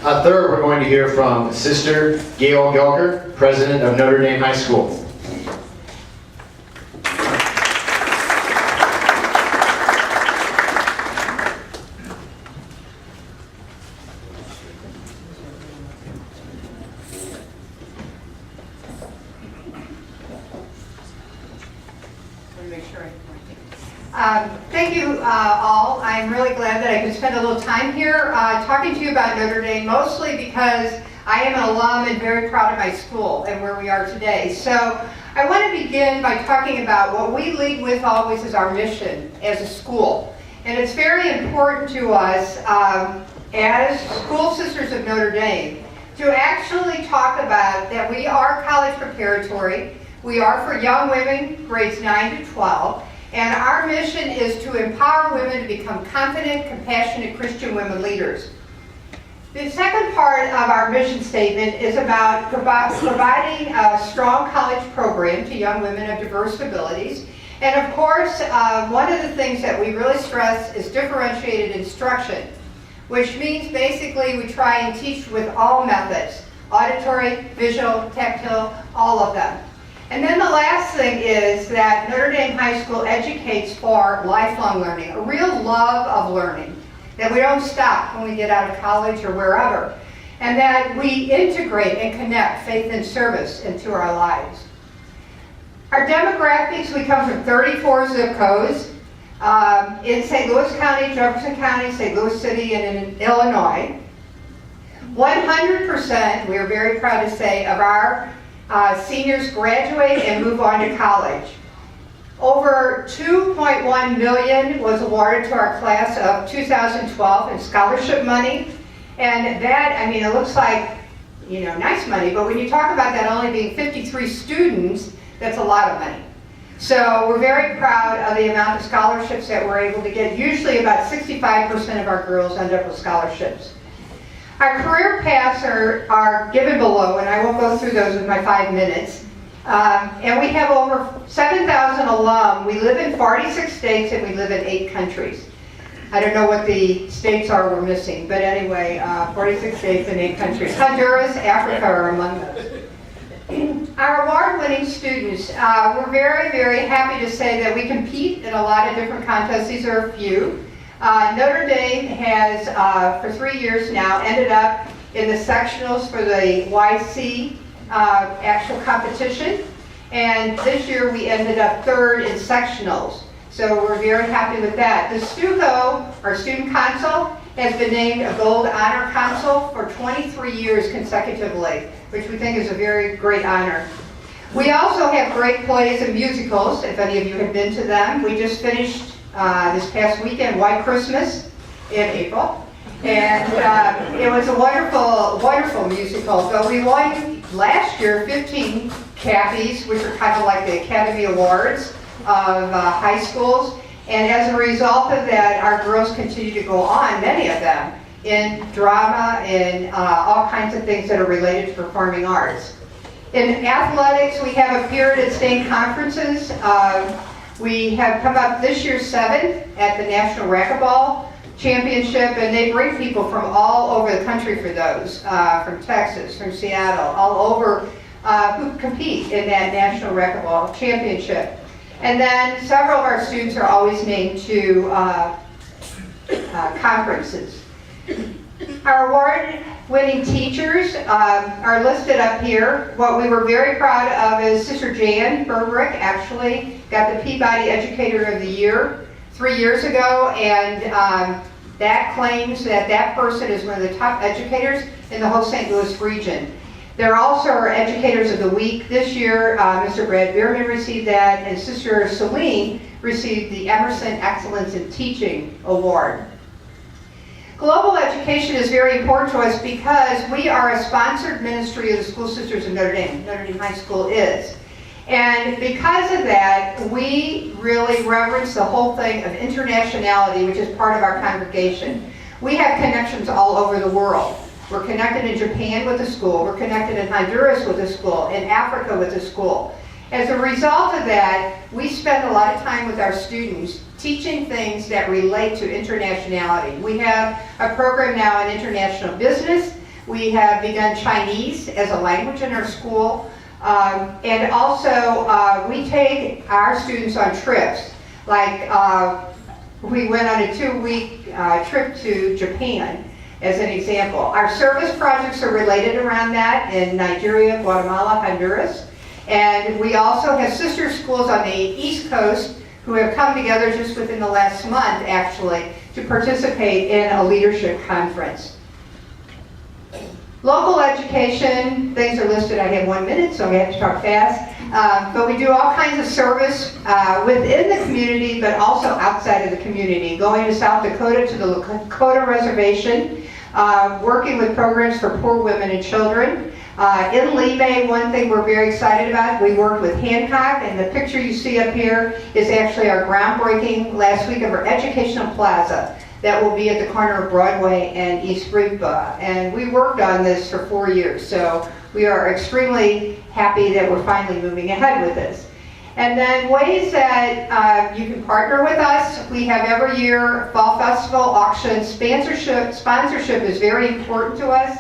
Third, we're going to hear from Sister Gail Gelker, President of Notre Dame High School. Thank you all. I'm really glad that I can spend a little time here talking to you about Notre Dame, mostly because I am an alum and very proud of my school and where we are today. So I want to begin by talking about what we lead with always is our mission as a school. And it's very important to us as School Sisters of Notre Dame to actually talk about that we are college preparatory. We are for young women, grades 9 to 12. And our mission is to empower women to become confident, compassionate Christian women leaders. The second part of our mission statement is about providing a strong college program to young women of diverse abilities. And of course, one of the things that we really stress is differentiated instruction, which means basically we try and teach with all methods, auditory, visual, tactile, all of them. And then the last thing is that Notre Dame High School educates for lifelong learning, a real love of learning, that we don't stop when we get out of college or wherever, and that we integrate and connect faith and service into our lives. Our demographics, we come from 34 zip codes in St. Louis County, Jefferson County, St. Louis City, and in Illinois. 100%, we are very proud to say, of our seniors graduate and move on to college. Over $2.1 million was awarded to our class of 2012 in scholarship money. And that, I mean, it looks like, nice money, but when you talk about that only being 53 students, that's a lot of money. So we're very proud of the amount of scholarships that we're able to get. Usually about 65% of our girls end up with scholarships. Our career paths are given below, and I won't go through those in my 5 minutes. And we have over 7,000 alum. We live in 46 states and we live in 8 countries. I don't know what the states are we're missing, but anyway, 46 states and 8 countries. Honduras, Africa are among those. Our award-winning students, we're very, very happy to say that we compete in a lot of different contests. These are a few. Notre Dame has, for 3 years now, ended up in the sectionals for the YC actual competition. And this year we ended up 3rd in sectionals. So we're very happy with that. The STUCO, our student consul, has been named a Gold Honor Consul for 23 years consecutively, which we think is a very great honor. We also have great plays and musicals, if any of you have been to them. We just finished this past weekend, White Christmas, in April. And it was a wonderful, wonderful musical. So we won last year 15 Cappies, which are kind of like the Academy Awards of high schools. And as a result of that, our girls continue to go on, many of them, in drama and all kinds of things that are related to performing arts. In athletics, we have appeared at state conferences. We have come up this year 7th at the National Racquetball Championship, and they bring people from all over the country for those, from Texas, from Seattle, all over, who compete in that National Racquetball Championship. And then several of our students are always named to conferences. Our award-winning teachers are listed up here. What we were very proud of is Sister Jan Berberick actually got the Peabody Educator of the Year 3 years ago, and that claims that that person is one of the top educators in the whole St. Louis region. There also are Educators of the Week. This year, Mr. Brad Bierman received that, and Sister Celine received the Emerson Excellence in Teaching Award. Global education is very important to us because we are a sponsored ministry of the School Sisters of Notre Dame. Notre Dame High School is. And because of that, we really reverence the whole thing of internationality, which is part of our congregation. We have connections all over the world. We're connected in Japan with a school. We're connected in Honduras with a school, in Africa with a school. As a result of that, we spend a lot of time with our students teaching things that relate to internationality. We have a program now in international business. We have begun Chinese as a language in our school. And also, we take our students on trips. Like, we went on a 2-week trip to Japan, as an example. Our service projects are related around that in Nigeria, Guatemala, Honduras. And we also have sister schools on the East Coast who have come together just within the last month, actually, to participate in a leadership conference. Local education, things are listed. I have 1 minute, so I have to talk fast. But we do all kinds of service within the community, but also outside of the community. Going to South Dakota to the Lakota Reservation, working with programs for poor women and children. In Lemay, one thing we're very excited about, we worked with Hancock, and the picture you see up here is actually our groundbreaking last week of our educational plaza that will be at the corner of Broadway and East Rigba. And we worked on this for 4 years, so we are extremely happy that we're finally moving ahead with this. And then ways that you can partner with us. We have every year fall festival auction. Sponsorship is very important to us.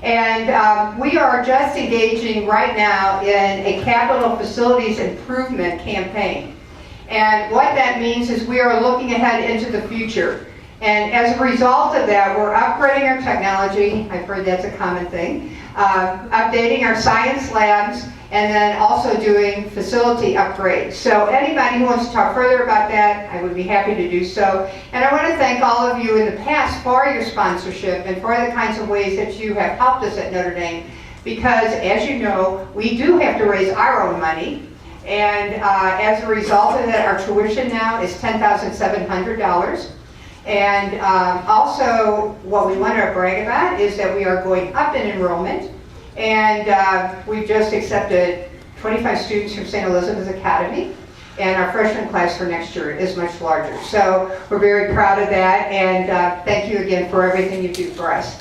And we are just engaging right now in a capital facilities improvement campaign. And what that means is we are looking ahead into the future. And as a result of that, we're upgrading our technology. I've heard that's a common thing. Updating our science labs, and then also doing facility upgrades. So anybody who wants to talk further about that, I would be happy to do so. And I want to thank all of you in the past for your sponsorship and for the kinds of ways that you have helped us at Notre Dame, because as you know, we do have to raise our own money. And as a result of that, our tuition now is $10,700. And also, what we want to brag about is that we are going up in enrollment. And we've just accepted 25 students from St. Elizabeth's Academy, and our freshman class for next year is much larger. So we're very proud of that, and thank you again for everything you do for us.